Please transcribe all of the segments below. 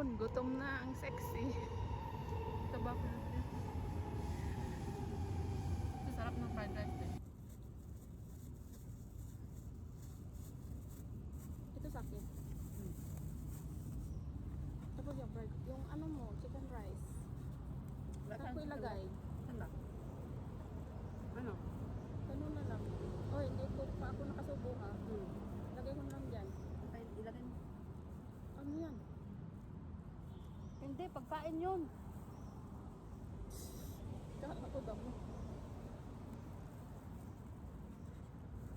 Ayun, gutom na ang sexy. Ito ba ko natin? Ito sarap ng fried rice din. Ito sa akin. Tapos yung fried, yung ano mo, chicken rice. Saan ko ilagay? Ano? Ano? Ganun na lang. Oh, hindi ko pa ako nakasubo ha. Lagay ko na lang dyan. Ay, ilagay mo. Ano yan? Hindi, pagkain yun. Kahit ako daw mo.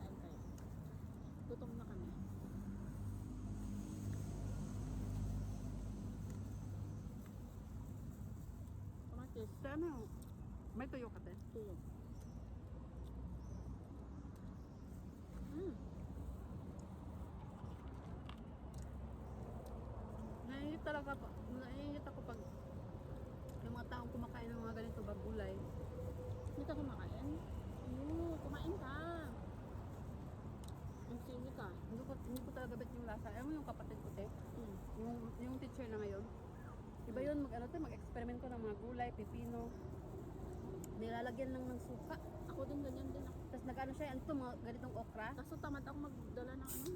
Ayun tayo. Gutom na kami. Kamatis. Sa ano? May tuyo ka din. Tuyo. Naiinit talaga pa. Naiinit ako pag yung mga taong kumakain ng mga ganito bagulay. Hindi ka kumakain? Oo, kumain ka. Ang sili ka. Hindi ko talaga bet yung lasa. Alam mo yung kapatid ko, te? Mm. Yung teacher na ngayon. Iba yun, mag-experiment ko ng mga gulay, pipino. Nilalagyan lang ng suka. Ako din, ganyan din ako. Tapos nag-ano siya, ano to, mga ganitong okra. Kaso tamad ako magdala ng ano.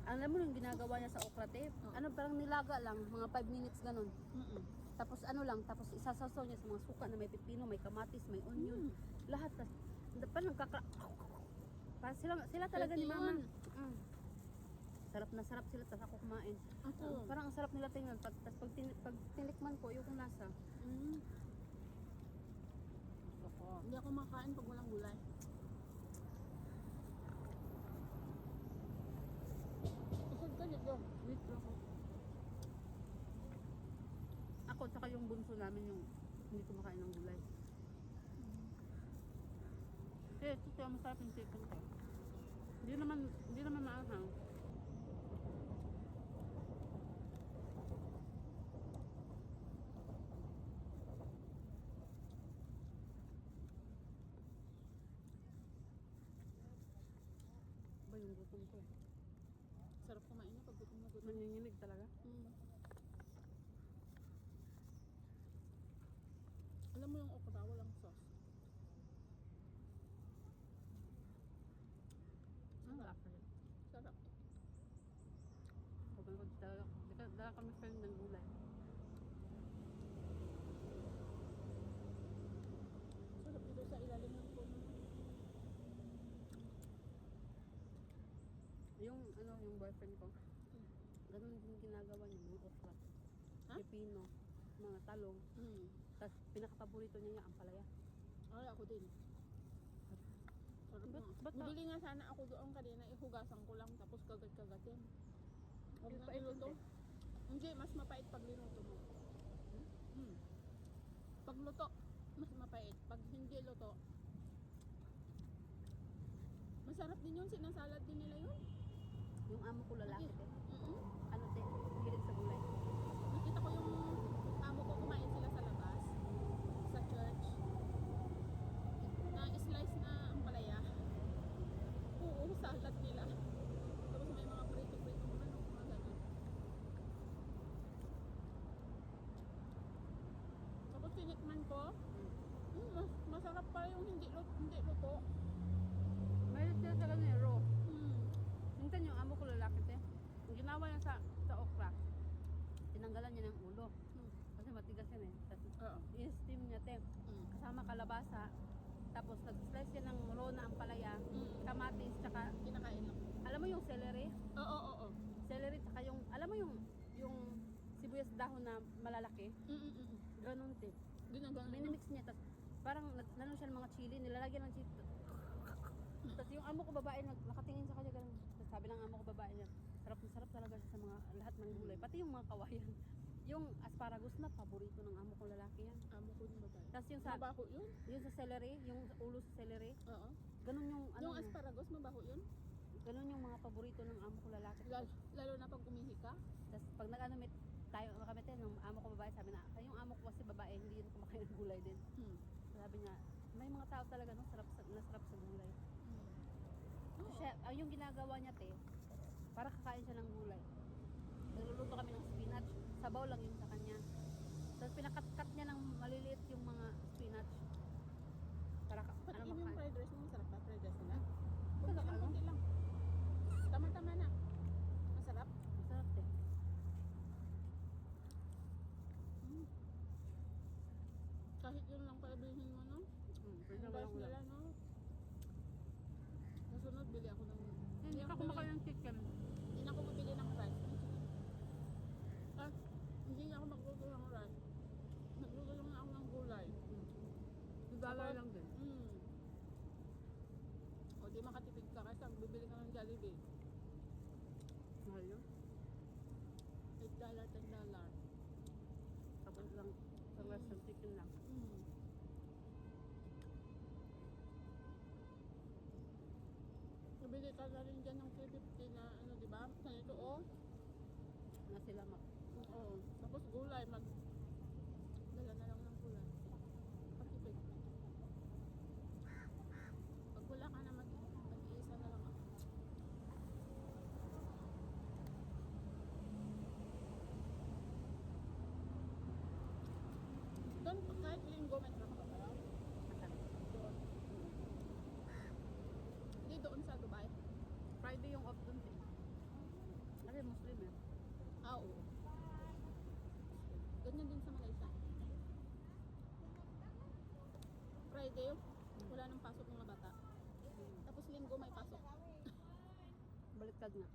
Alam mo yung ginagawa niya sa okra, te? Oo. Ano, parang nilaga lang, mga 5 minutes ganun. Mm-mm. Tapos ano lang, tapos isasasaw niya sa mga suka na may pipino, may kamatis, may onion. Lahat. Tapos, parang parang sila talaga ni Healthy mama. yun. Sarap na sarap sila, tapos ako kumain. Ako. Parang ang sarap nila tingnan. Tapos pag tinikman ko, yung lasa. Ako. Hindi ako makain pag walang gulay. Isod ka dito. Wait lang ako. Ako, tsaka yung bunso namin yung hindi kumakain ng gulay. Ito siya masarap yung chicken ko. Hindi naman maanghang. Ba yung gutom ko? Sarap kumain na pag gutom na gutom. Nanginginig talaga. Alam mo yung okra, walang sauce. Ang lasa yun. Sarap. Kapag dala kami friend ng gulay. Sarap dito sa ilalim ng puno. Yung boyfriend ko, ganun din ginagawa niya, mga okra. Ha? Pipino, mga talong. Tapos pinakapaborito niya yung ampalaya. Ay, ako din. Sarap Ba't- nga. ba't- Bibili nga sana ako doon kanina, ihugasan ko lang tapos kagat-kagatin. Huwag na Mapait iluto. hindi. Hindi, mas mapait pag linuto mo. Pag luto, mas mapait. Pag hindi luto, masarap din yun. Sinasalad din nila yun. Yung amo ko lalaki, te. Mm-mm. Ano, te? Hilig sa gulay. Nakita ko yung amo ko kumain sila sa labas, sa church. Na slice na ang palaya. Oo, salad nila. Tapos may mga prito-prito mga ganun. Tapos tinikman ko, masarap pa yung hindi luto. Mayroon siya sa ganun, raw. Mm. Minsan yung amo ko lalaki, te. Ang ginawa niya sa okra, tinanggalan niya ng ulo. Kasi matigas yan eh. Tapos Oo. i-steam niya, te. Kasama kalabasa. Tapos nag-slice siya ng raw na ampalaya, kamatis, tsaka, Kinakain lang. alam mo yung celery? Oo. Celery, tsaka yung, alam mo yung sibuyas dahon na malalaki? Ganun, te. Ginagawa. Minimix niya, tapos parang nanon siya ng mga chili, nilalagyan ng chili. Tapos yung amo ko babae, nakatingin sa kanya ganun. Tapos sabi ng amo ko babae niya, sarap na sarap talaga siya sa mga lahat ng gulay. Pati yung mga kawayan. Yung asparagus na, paborito ng amo ko lalaki yan. Amo ko yung babae. Tapos yung sa, Mabaho yun? yung sa celery, yung ulo sa celery, Oo. ganun yung ano Yung niya. asparagus, mabaho yun? Ganun yung mga paborito ng amo ko lalaki. Lalo na pag umihi ka? Tapos pag nag-ano tayo kami tayo, ng amo ko babae, sabi na, yung amo ko kasi babae, hindi yun kumakain ng gulay din. Sabi niya, may mga tao talaga no, nasarap sa gulay. Siya, yung ginagawa niya, te, para kakain siya ng gulay. Nagluluto kami ng spinach, sabaw lang yung sa kanya. Tapos pinakat-cut niya ng maliliit yung mga spinach. Para ka, Pati ano yung makain. fried rice mo, masarap ba fried rice nila? Masarap, ano? Kunti lang. Tama-tama na. Masarap. Masarap eh. Mm. Kahit yun lang palabilhin mo, no? Pwede Ang walang rice nila, ulam. no? Nasunod, bili ako ng... Hindi ka kumakain ng chicken. Hindi na ako mabili ng rice. Ah, hindi na ako magluto ng rice. Magluto lang ako ng gulay. Dudalay lang din. O di makatipid ka kasi ang bibili ka ng Jollibee. Mahal yun. $8, $10. Tapos lang, sa western chicken lang. Nabili ka na rin dyan ng 350 na ano, di ba? Ganito, oh. Na sila mak. Oo. Tapos gulay, dala na lang ng gulay. Patipid. Pag wala ka na mag-iisa na lang ako. Doon, kahit linggo, may trabaho ka lang. Doon. Hindi doon sa Dubai. Friday yung off dun eh. Kasi Muslim eh. Ah, oo. Ganyan din sa Malaysia. Friday, wala nang pasok mga bata. Tapos linggo may pasok. Baliktad nga.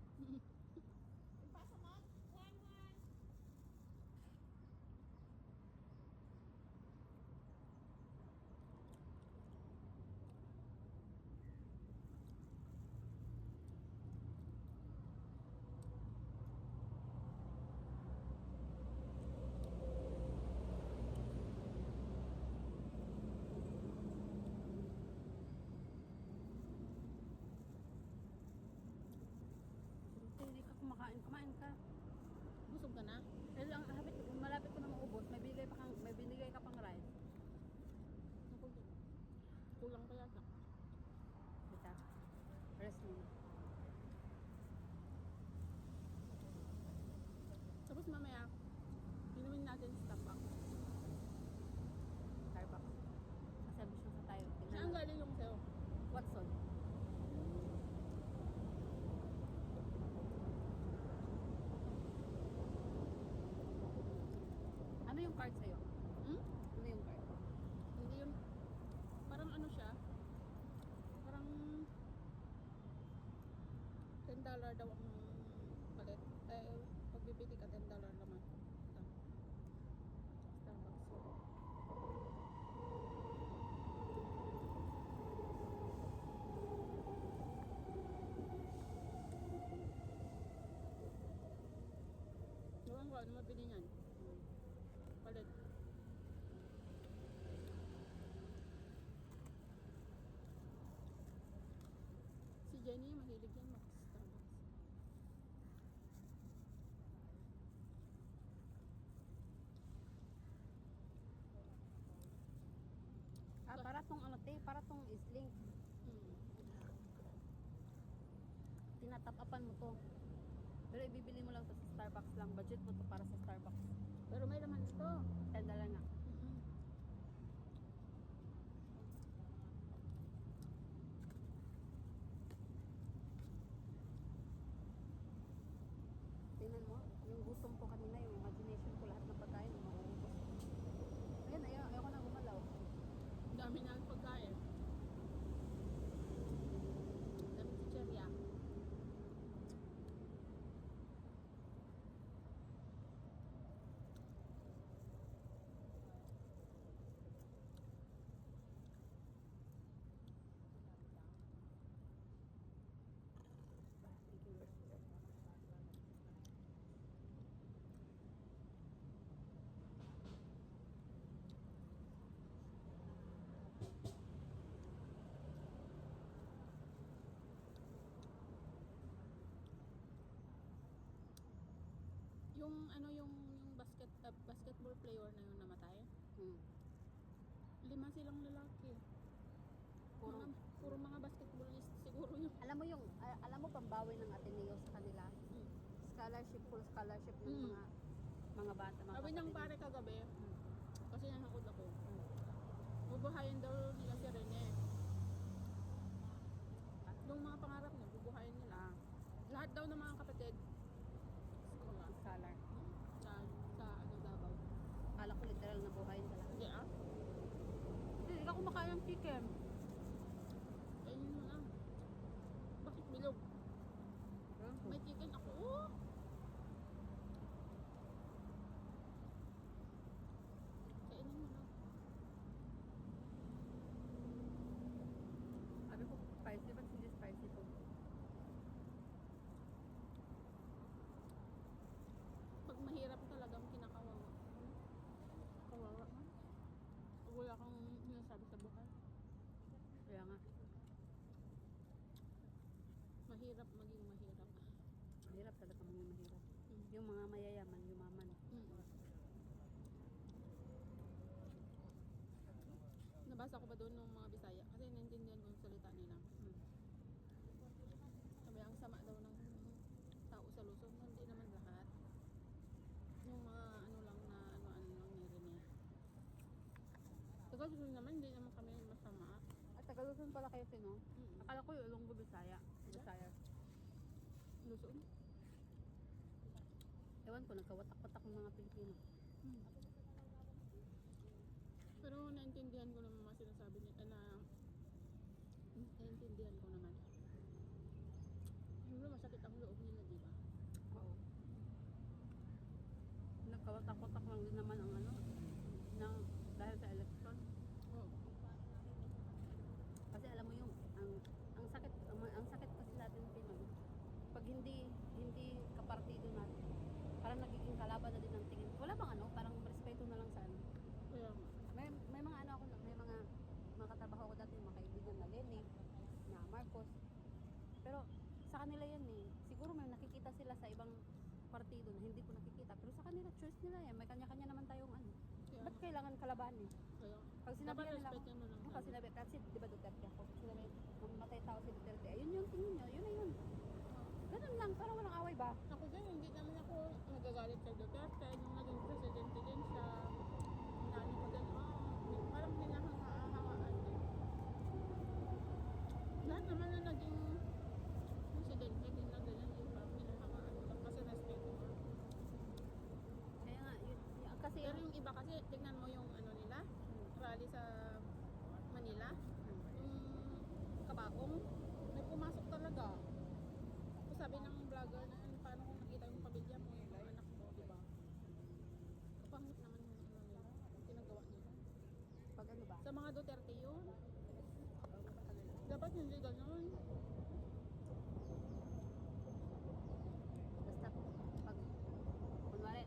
Hindi ka kumakain. Kumain ka. Busog ka na? Kasi ang malapit ko na maubos, may binigay ka pang rice. Naku, kulang pa yata. Kita. Rest mo. Tapos mamaya, inumin natin sa Starbucks. Starbucks. Service yung sa tayo. Saan galing yung sa'yo? Watson. Ano yung card sa'yo? Hmm? Ano yung card? Hindi yung, parang ano siya, parang $10 daw ang palit. Eh, pag bibili ka $10 naman. Ito. Starbucks. Gawin ko, ano mabili niyan? Palit. Si Jenny, mahilig yan mag-Starbucks. Para tong ano te, para tong Islink. Tinatap-upan mo to. Pero ibibili mo lang to sa Starbucks lang. Budget mo to para sa Starbucks. Pero may laman ito. $10 nga. Tingnan mo, yung gutom ko kanina, yung imagination ko, lahat ng pagkain, mauubos. Ayun, ayoko na gumalaw. Ang dami na ang pagkain. Dami si Cheria. Yung ano yung basketball player na yung namatay. 5 silang lalaki. Puro, Puro mga basketballist siguro yung. alam mo pambawi ng Ateneo sa kanila. Scholarship, full scholarship ng mga bata. Mga Sabi ng kapatid. pare kagabi, sinahakot ako. Bubuhayin daw nila si Rene. Yung mga pangarap niya, bubuhayin nila. Lahat daw ng mga kapatid. Skola. Salar. Sa ano Davao. Kala ko literal na buhayin talaga. Hindi ah. Hindi ka kumakain ng chicken. Kainin mo na. Bakit bilog? May chicken ako. Oh! Kainin mo na. Sabi ko, spicy, ba't hindi spicy to? Pag mahirap talagang kinakawawa. Kawawa man. Pag wala kang sinasabi sa buhay. Kaya nga, Mahirap maging mahirap. mahirap talaga mga mahirap. Mm. Yung mga mayayaman, yumaman. Nabasa ko ba doon ng mga Bisaya? Kasi naintindihan ko yung salita nila. Sabi, ang sama daw ng tao sa Luzon. Hindi naman lahat. Yung mga ano lang na ano-ano lang ni Rene. Tagal Luzon naman, hindi naman kami masama. At Tagaluson pala kayo, Tino. Mm. Akala ko yung Ilonggo, Bisaya. Bisaya. Luzon? Ewan ko, nagkawatak-watak ng mga Pilipino. Pero naintindihan ko naman mga sinasabi nila na naintindihan ko naman. Siyempre masakit ang loob nila, di ba? Oo. Nagkawatak-watak lang din naman ang ano, dahil sa election. Oo. Kasi alam mo yung, ang sakit kasi sa atin Pinoy, pag hindi kapartido natin, parang nagiging kalaban na din ang tingin. Wala bang ano, parang respeto na lang sa ano. Kaya nga. May mga ano ako, may mga katrabaho ko dati, mga kaibigan na Lenny, na Marcos. Pero sa kanila yan eh. Siguro may nakikita sila sa ibang partido na hindi ko nakikita. Pero sa kanila, choice nila yan. May kanya-kanya naman tayong ano. Kaya Ba't nga. kailangan kalaban eh? Kaya Pag sinabi dapat nila, respeto mo lang. pag sinabi, kasi di ba Duterte ako? Sinabi, mamatay tao si Duterte. Ayun yung tingin nyo, yun na yun. Ganun lang, parang walang away ba? Ako din, hindi naman ako nagagalit kay Duterte. Nung naging presidente din siya, nani ko din, parang hinahangaan din. Lahat naman na naging presidente din na ganyan, yung parang hinahangaan lang kasi respeto mo. Kaya nga, kasi Pero yung iba kasi, tignan mo yung ano nila, rally sa Manila, yung kabaong, may pumasok talaga. Tapos sabi ng vlogger na, paano kung nakita yung pamilya mo, yung mga anak mo, di ba? Kapangit naman yung ano nila, yung ginagawa nila. pag ano ba? Sa mga Duterte yun, dapat hindi ganun. Basta pag kunwari,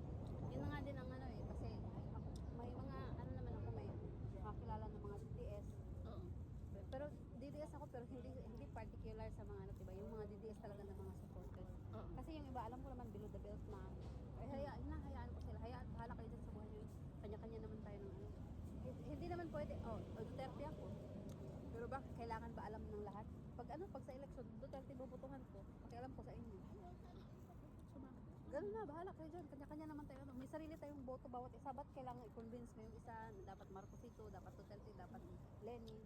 yun na nga din ang ano eh, kasi may mga ano naman ako, may makakilala ng mga DDS. Oo. Pero DDS ako, pero hindi particular sa mga ano, diba? Yung mga DDS talaga ng mga supporters. Oo. Kasi yung iba, alam ko naman below the belt na hinahayaan ko sila, bahala kayo dyan sa buhay nyo, kanya-kanya naman tayo ng ano. Hindi naman pwede, Duterte ako. Pero bakit kailangan ba alam ng lahat? Pag sa eleksyon, Duterte bubutuhan ko, pakialam ko sa inyo. Ganun na, bahala kayo dyan. Kanya-kanya naman tayo. May sarili tayong boto bawat isa. Ba't kailangan i-convince mo yung isa na dapat Marcos ito, dapat Duterte, dapat Lenny?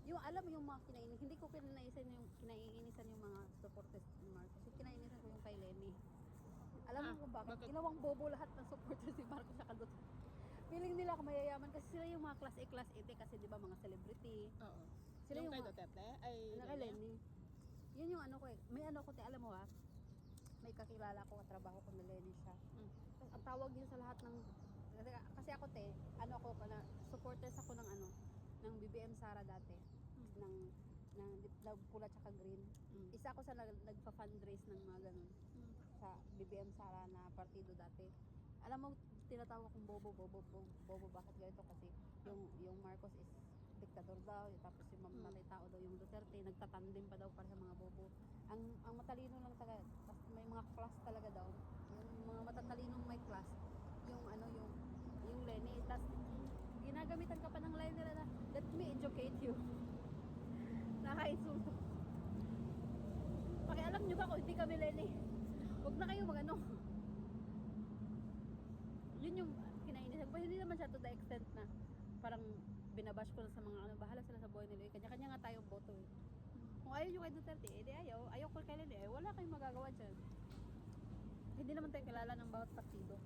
Yung alam mo yung mga hindi ko kinaiinisan yung mga supporters ni Marcos. Yung kinainisan ko yung kay Lenny. Alam mo kung bakit? Bakit? Ginawang bobo lahat ng supporters ni Marcos sa Duterte. Feeling nila ako mayayaman kasi sila yung mga class A, class 8 kasi di ba mga celebrity. Oo. Sila Yung yung kay mga- Duterte? Ay, Ano kay Lenny? Yun yung ano ko eh. May ano ko, alam mo ha? May kakilala ko, katrabaho ko na Lenny siya. Tapos ang tawag niya sa lahat ng kasi ako ano ako supporters ako ng ano ng BBM Sara dati. ng pula tsaka green. Isa ako sa nagpa-fundraise ng mga ganun sa BBM Sara na partido dati. Alam mo, tinatawag akong bobo bakit ganito kasi yung Marcos is diktador daw, tapos yung mamatay tao daw yung Duterte, nagtatandem pa daw para sa mga bobo. Ang matalino lang talaga, tapos may mga class talaga daw. Yung mga matatalinong may class, yung Lenny, tapos ginagamitan ka pa ng line nila na, let me educate you. Nakaka-insulto. Pakialam nyo ba kung hindi kami Lenny? Huwag na kayo magano. Yun yung kinainisan ko hindi naman siya to the extent na parang binabash ko na sa mga ano, bahala sila sa buhay nila. Kanya-kanya nga tayong boto eh. Kung ayaw nyo kay Duterte, edi ayaw ko kay Lili, wala kayong magagawa dyan. Hindi naman tayo kilala ng bawat partido.